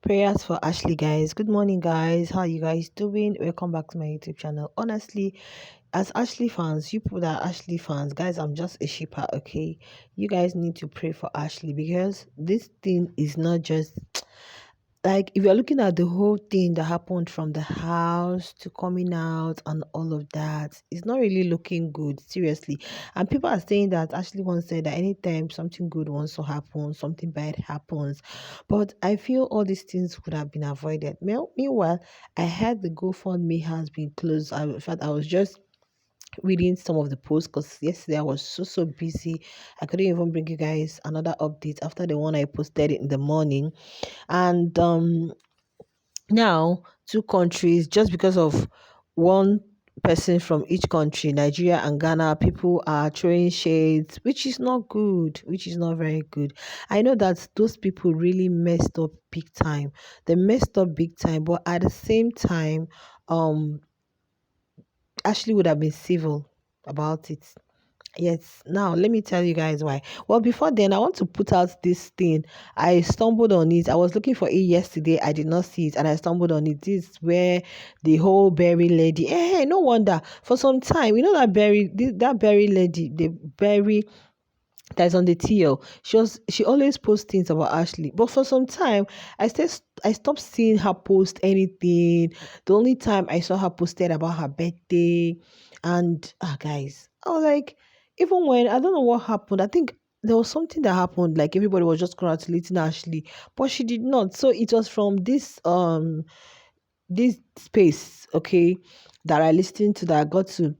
Prayers for Ashley, guys. Good morning, guys. How are you guys doing? Welcome back to my YouTube channel. Honestly, as Ashley fans, you people that are Ashley fans, guys, I'm just a shipper, okay? You guys need to pray for Ashley because this thing is not just like if you're looking at the whole thing that happened from the house to coming out and all of that, it's not really looking good, seriously. And people are saying that Ashley once said that anytime something good wants to happen, something bad happens. But I feel all these things could have been avoided. Meanwhile, I heard the GoFundMe has been closed. In fact, I was just reading some of the posts because yesterday I was so busy. I couldn't even bring you guys another update after the one I posted in the morning. And now two countries, just because of one person from each country, Nigeria and Ghana, people are throwing shades, which is not good, which is not very good. I know that those people really messed up big time. They messed up big time, but at the same time, um Ashley would have been civil about it. Yes, now let me tell you guys why. Well, before then, I want to put out this thing. I stumbled on it. I was looking for it yesterday. I did not see it, and I stumbled on it. This is where the whole berry lady. Hey, no wonder. For some time, you know that that berry lady, the berry that's on the TL. She always posts things about Ashley, but for some time, I stopped seeing her post anything. The only time I saw her posted about her birthday, and guys, I was like, even when I don't know what happened, I think there was something that happened. Like everybody was just congratulating Ashley, but she did not. So it was from this space, okay, that I listened to that I got to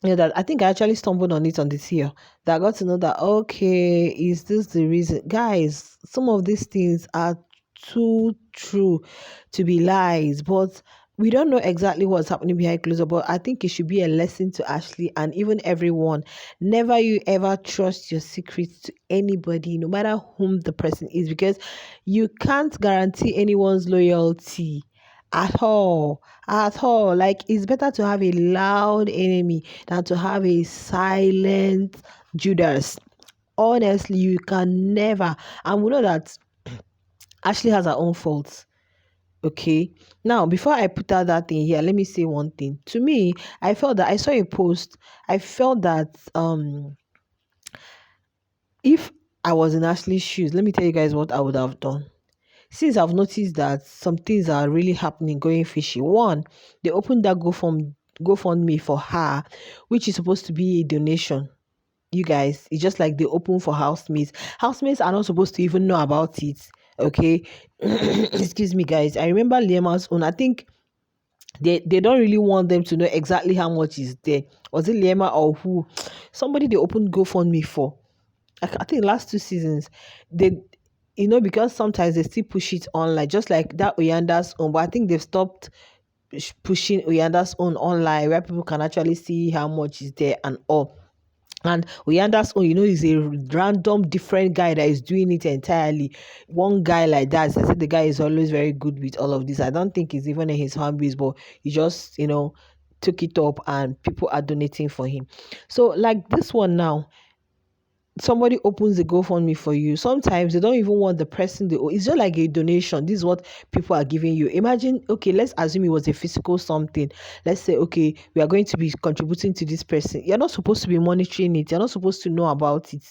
that I think I actually stumbled on it on this year that I got to know that okay, is this the reason? Guys, some of these things are too true to be lies, but we don't know exactly what's happening behind closed door. But I think it should be a lesson to Ashley and even everyone. Never you ever trust your secrets to anybody, no matter whom the person is, because you can't guarantee anyone's loyalty at all. Like it's better to have a loud enemy than to have a silent Judas. Honestly, you can never. And we know that Ashley has her own faults. Okay. Now, before I put out that thing here, let me say one thing. To me, I felt that I saw a post. I felt that if I was in Ashley's shoes, let me tell you guys what I would have done. Since I've noticed that some things are really happening, going fishy. One, they opened that GoFundMe for her, which is supposed to be a donation. You guys, it's just like they open for housemates. Housemates are not supposed to even know about it. Okay, excuse me, guys. I remember Liema's own. I think they don't really want them to know exactly how much is there. Was it Liema or who? Somebody they opened GoFundMe for. I think last 2 seasons, they, because sometimes they still push it online, just like that Oyanda's own. But I think they've stopped pushing Oyanda's own online, where people can actually see how much is there and all. And Oyanda's own, is a random different guy that is doing it entirely. One guy like that. I said the guy is always very good with all of this. I don't think he's even in his hobbies, but he just, took it up and people are donating for him. So like this one now, somebody opens the GoFundMe for you. Sometimes they don't even want the person it's just like a donation. This is what people are giving you. Imagine, okay, let's assume it was a physical something. Let's say, okay, we are going to be contributing to this person. You're not supposed to be monitoring it. You're not supposed to know about it.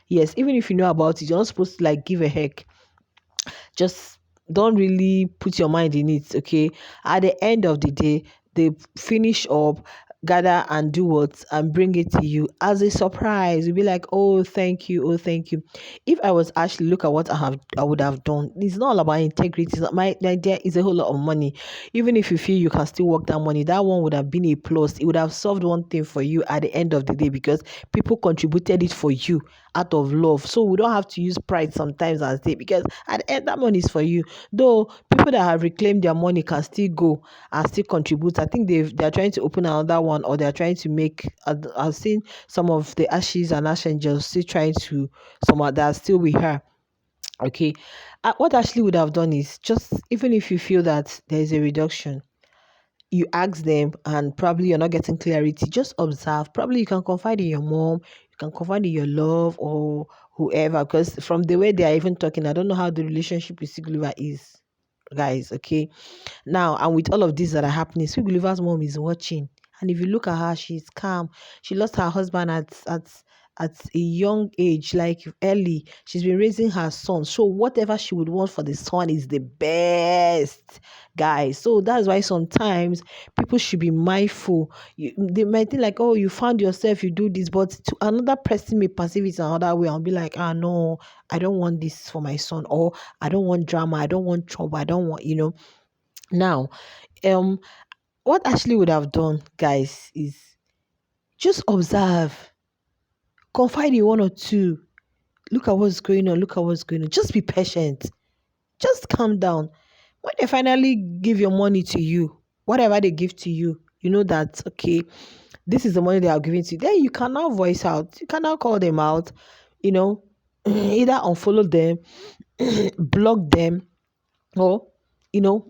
Yes, even if you know about it, you're not supposed to like give a heck. Just don't really put your mind in it, okay? At the end of the day, they finish up, gather and do what and bring it to you as a surprise. You'll be like, oh, thank you, oh, thank you. If I was actually look at what I would have done. It's not all about integrity. It's not, my idea is a whole lot of money. Even if you feel you can still work that money, that one would have been a plus. It would have solved one thing for you at the end of the day because people contributed it for you out of love. So we don't have to use pride sometimes and say because at the end that money is for you. Though people that have reclaimed their money can still go and still contribute. I think they're trying to open another one or they're trying to make. I've seen some of the Ashes and Ash Angels still trying to some that are still with her. Okay, what Ashley would have done is just even if you feel that there is a reduction, you ask them and probably you're not getting clarity, just observe. Probably you can confide in your mom, you can confide in your love or whoever, because from the way they are even talking, I don't know how the relationship with Sigluva is. guys. Okay, now, and with all of this that are happening, Sweet Gulliver's mom is watching. And if you look at her, she's calm. She lost her husband at a young age, like early. She's been raising her son. So whatever she would want for the son is the best, guys. So that's why sometimes people should be mindful. They might think like, oh, you found yourself, you do this, but to another person may perceive it another way and be like, ah, no, I don't want this for my son, or I don't want drama, I don't want trouble, I don't want, now, um, what Ashley would have done, guys, is just observe, confide in one or two. Look at what's going on. Look at what's going on. Just be patient. Just calm down. When they finally give your money to you, whatever they give to you, you know that okay, this is the money they are giving to you. Then you can now voice out. You can now call them out. You know, either unfollow them, block them, or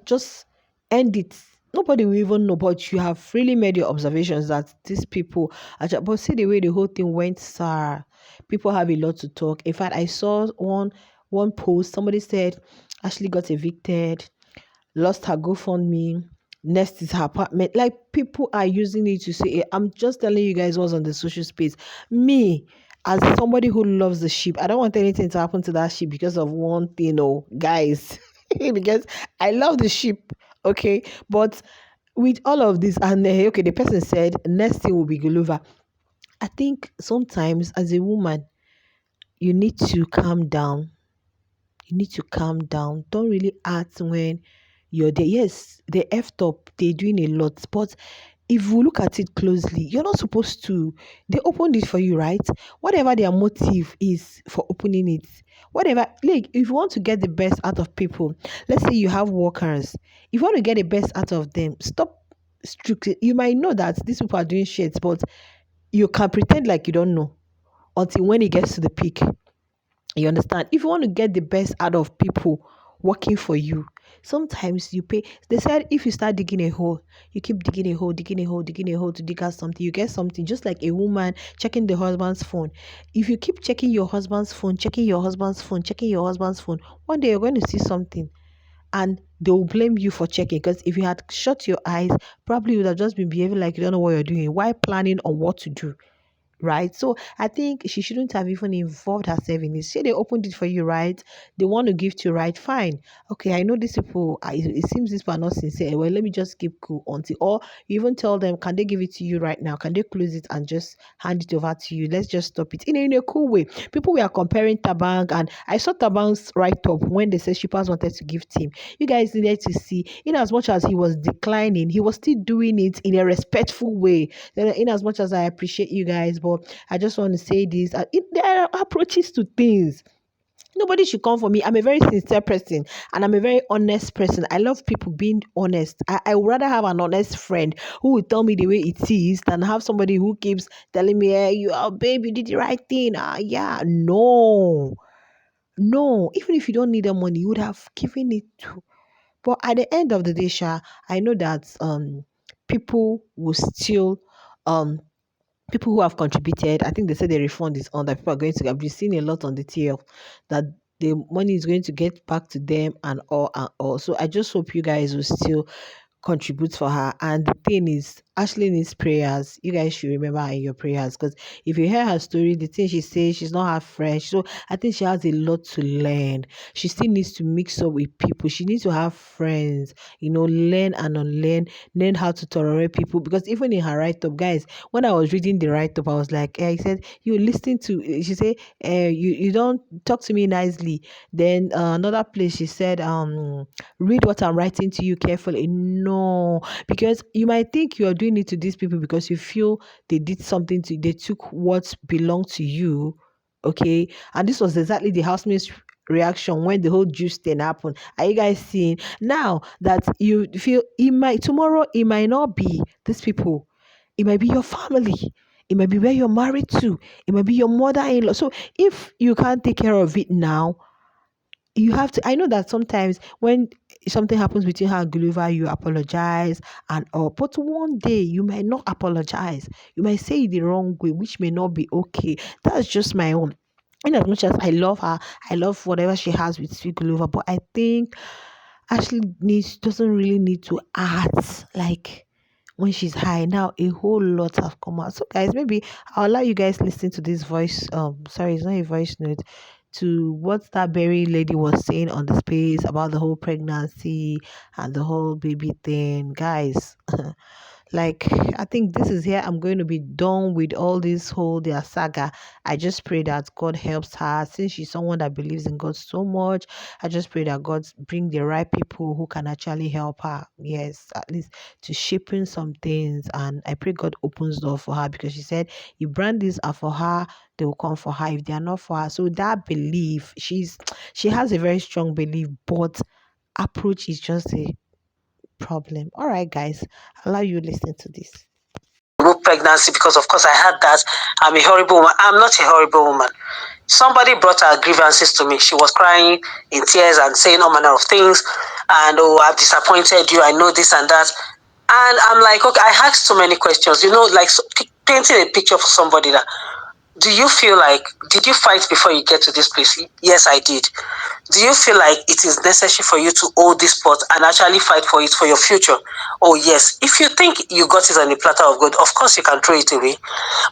just end it. Nobody will even know, but you have really made your observations that these people but see the way the whole thing went, sir. People have a lot to talk. In fact, I saw one post. Somebody said Ashley got evicted, lost her GoFundMe, next is her apartment. Like, people are using it to say, I'm just telling you guys what's on the social space. Me, as somebody who loves the sheep, I don't want anything to happen to that sheep because of one thing, guys. Because I love the sheep, okay? But with all of this, and okay, the person said next thing will be Gulliver. I think sometimes as a woman, you need to calm down. You need to calm down. Don't really act when you're there. Yes, they effed up, they're doing a lot. But if you look at it closely, you're not supposed to. They opened it for you, right? Whatever their motive is for opening it, whatever, like, if you want to get the best out of people, let's say you have workers, if you want to get the best out of them, stop strictly. You might know that these people are doing shit, but you can pretend like you don't know until when it gets to the peak. You understand? If you want to get the best out of people working for you, sometimes you pay. They said if you start digging a hole, you keep digging a hole, digging a hole, digging a hole to dig out something, you get something. Just like a woman checking the husband's phone. If you keep checking your husband's phone, checking your husband's phone, checking your husband's phone, one day you're going to see something, and they will blame you for checking. Because if you had shut your eyes, probably you would have just been behaving like you don't know what you're doing while planning on what to do, right? So I think she shouldn't have even involved herself in this. Say they opened it for you, right? They want to give to you, right? Fine. Okay, I know these people, it seems these people are not sincere. Well, let me just keep cool until, or you even tell them, can they give it to you right now? Can they close it and just hand it over to you? Let's just stop it in a cool way. People were comparing Tabang, and I saw Tabang's write up when they said shippers wanted to give him. You guys needed to see, in as much as he was declining, he was still doing it in a respectful way. In as much as I appreciate you guys, but I just want to say this. There are approaches to things. Nobody should come for me. I'm a very sincere person, and I'm a very honest person. I love people being honest. I would rather have an honest friend who will tell me the way it is than have somebody who keeps telling me, hey, babe, you did the right thing. Yeah. No. No. Even if you don't need the money, you would have given it to. But at the end of the day, Sha, I know that people will still um people who have contributed. I think they said the refund is on, that people are going to. I've been seeing a lot on the TL that the money is going to get back to them and all and all. So I just hope you guys will still contribute for her. And the thing is, Ashley needs prayers. You guys should remember her in your prayers, because if you hear her story, the thing she says, she's not half fresh. So I think she has a lot to learn. She still needs to mix up with people. She needs to have friends, learn and unlearn, learn how to tolerate people. Because even in her write-up, guys, when I was reading the write-up, I was like, I said, you listen to, she said, you don't talk to me nicely. Then another place, she said, read what I'm writing to you carefully. No, because you might think you're doing it to these people because you feel they did something to, they took what belonged to you. Okay. And this was exactly the housemate's reaction when the whole juice thing happened. Are you guys seeing now that you feel tomorrow it might not be these people, it might be your family, it might be where you're married to, it might be your mother-in-law. So if you can't take care of it now, you have to. I know that sometimes when something happens between her and Gulliver, you apologize and all, but one day you might not apologize. You might say it the wrong way, which may not be okay. That's just my own. In as much as I love her, I love whatever she has with Sweet Gulliver, but I think Ashley doesn't really need to act like when she's high. Now a whole lot have come out. So guys, maybe I'll allow you guys listen to this voice. Sorry, it's not a voice note. To what that berry lady was saying on the space about the whole pregnancy and the whole baby thing, guys. Like, I think this is here I'm going to be done with all this whole their saga. I just pray that God helps her, since she's someone that believes in God so much. I just pray that God bring the right people who can actually help her, yes, at least to shaping some things. And I pray God opens door for her, because she said if brandies are for her, they will come for her. If they are not for her, so that belief, she has a very strong belief, but approach is just a problem. All right, guys, I'll allow you listen to this. Pregnancy, because of course I had that. I'm a horrible woman. I'm not a horrible woman. Somebody brought her grievances to me. She was crying in tears and saying all manner of things. And oh, I've disappointed you. I know this and that. And I'm like, okay, I asked so many questions. Like painting a picture for somebody that. Do you feel like, did you fight before you get to this place? Yes, I did. Do you feel like it is necessary for you to hold this spot and actually fight for it for your future? Oh, yes. If you think you got it on a platter of gold, of course you can throw it away.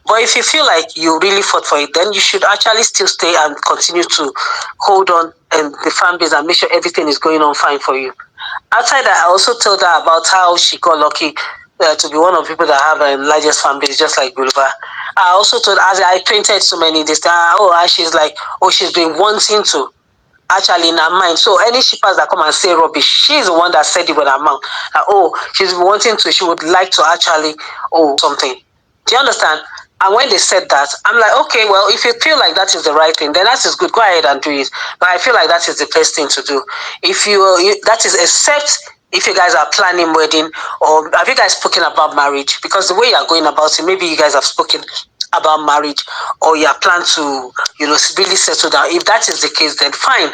But if you feel like you really fought for it, then you should actually still stay and continue to hold on and the fan base and make sure everything is going on fine for you. Outside that, I also told her about how she got lucky to be one of the people that have a largest fan base, just like Gulliver. I also told her, as I painted so many this time, she's like, she's been wanting to actually in her mind. So any shippers that come and say rubbish, she's the one that said it with her mouth. She's been wanting to, she would like to actually, something. Do you understand? And when they said that, I'm like, okay, well, if you feel like that is the right thing, then that is good. Go ahead and do it. But I feel like that is the best thing to do. If that is, except if you guys are planning wedding, or have you guys spoken about marriage? Because the way you are going about it, maybe you guys have spoken about marriage, or you are planning to, really settle down. If that is the case, then fine.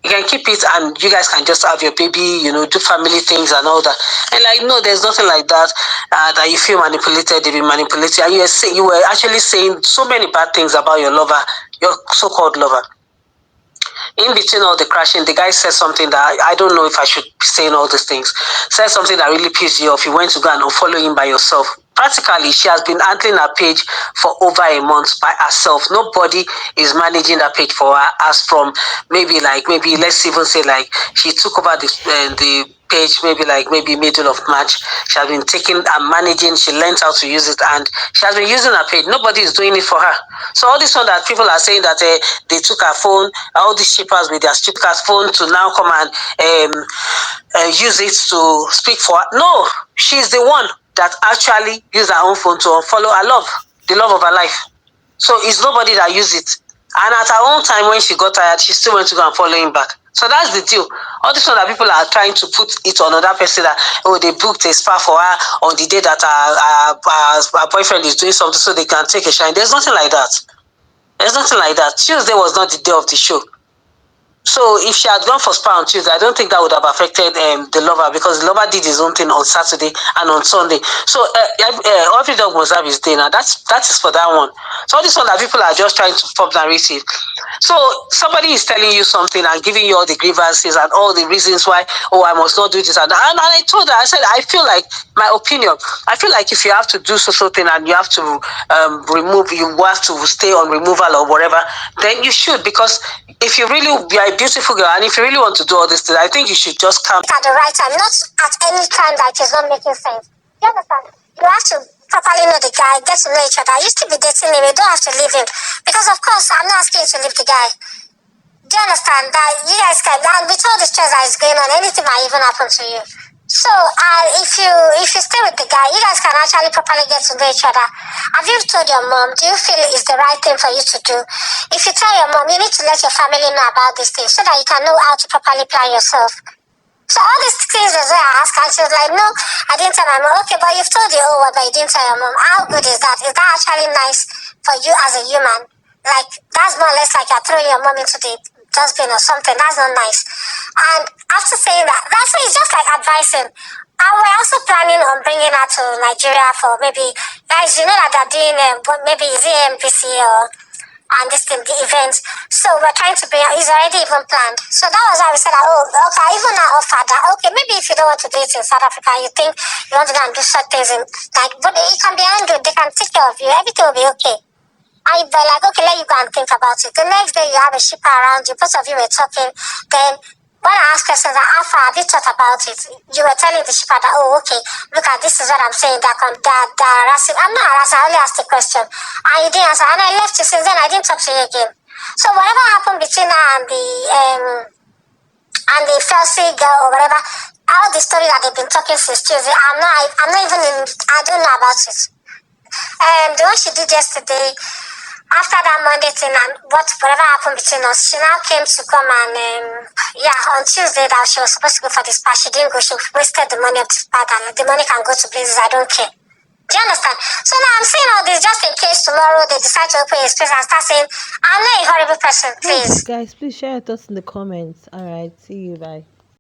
You can keep it and you guys can just have your baby, do family things and all that. And like, no, there's nothing like that, that you feel manipulated, they be manipulated. And you were actually saying so many bad things about your lover, your so-called lover. In between all the crashing, the guy said something that I don't know if I should be saying all these things. Said something that really pissed you off. You went to go and unfollow him by yourself. Practically, she has been handling her page for over a month by herself. Nobody is managing that page for her, as from maybe let's even say like she took over the page maybe middle of March. She has been taking and managing. She learned how to use it, and she has been using her page. Nobody is doing it for her. So all this one that people are saying that they took her phone, all these shippers with their stupid phone to now come and use it to speak for her. No, she's the one that actually used her own phone to unfollow her love, the love of her life. So it's nobody that used it. And at her own time, when she got tired, she still went to go and follow him back. So that's the deal. All this one that people are trying to put it on another person that, they booked a spa for her on the day that her boyfriend is doing something so they can take a shine. There's nothing like that. There's nothing like that. Tuesday was not the day of the show. So if she had gone for spa on Tuesday, I don't think that would have affected the lover, because the lover did his own thing on Saturday and on Sunday. So every dog must have his day. Now that is for that one. So all this one that people are just trying to pop narrative. So somebody is telling you something and giving you all the grievances and all the reasons why, I must not do this and that. And I told her, I said, I feel like, my opinion, I feel like if you have to do something and you have to you have to stay on removal or whatever, then you should, because if you are a beautiful girl and if you really want to do all this thing, I think you should just come at the right time, not at any time that is not making sense. You understand? You have to properly know the guy, get to know each other. You still be dating him, you don't have to leave him. Because of course, I'm not asking you to leave the guy. Do you understand that you guys can, and with all the stress that is going on, anything might even happen to you. So if you stay with the guy, you guys can actually properly get to know each other. Have you told your mom? Do you feel it's the right thing for you to do? If you tell your mom, you need to let your family know about this thing so that you can know how to properly plan yourself. So all these things was where I asked her, and she was like, no, I didn't tell my mom. Okay, but you've told your own, but you didn't tell your mom. How good is that? Is that actually nice for you as a human? Like, that's more or less like you're throwing your mom into the dustbin or something. That's not nice. And after saying that, that's why it's just like advising. And we're also planning on bringing her to Nigeria for maybe, guys, you know that they're doing maybe is it MPC or and this thing, the event. So we're trying to bring, it's already even planned. So that was why we said, that, oh, okay, even I offered that, okay, maybe if you don't want to do it in South Africa, you think you want to go and do certain things in, like, but it can be handled, they can take care of you, everything will be okay. I were like, okay, let you go and think about it. The next day you have a shipper around you, both of you were talking, then when I asked questions like, how far have you thought about it? You were telling the shipper that, oh, okay, look at this is what I'm saying, that harassing. I'm not harassing, I only asked a question. And you didn't answer. And I left you since then, I didn't talk to you again. So whatever happened between her and the Felsi girl or whatever, all the story that they've been talking since Tuesday, I'm not even in, I don't know about it. The one she did yesterday, after that Monday thing and whatever happened between us, she now came to come and on Tuesday that she was supposed to go for the spa, she didn't go. She wasted the money of the spa, and the money can go to places I don't care. Do you understand? So now I'm saying all this just in case tomorrow they decide to open a space and start saying, I'm not a horrible person, please. Guys, please share your thoughts in the comments. All right, see you. Bye.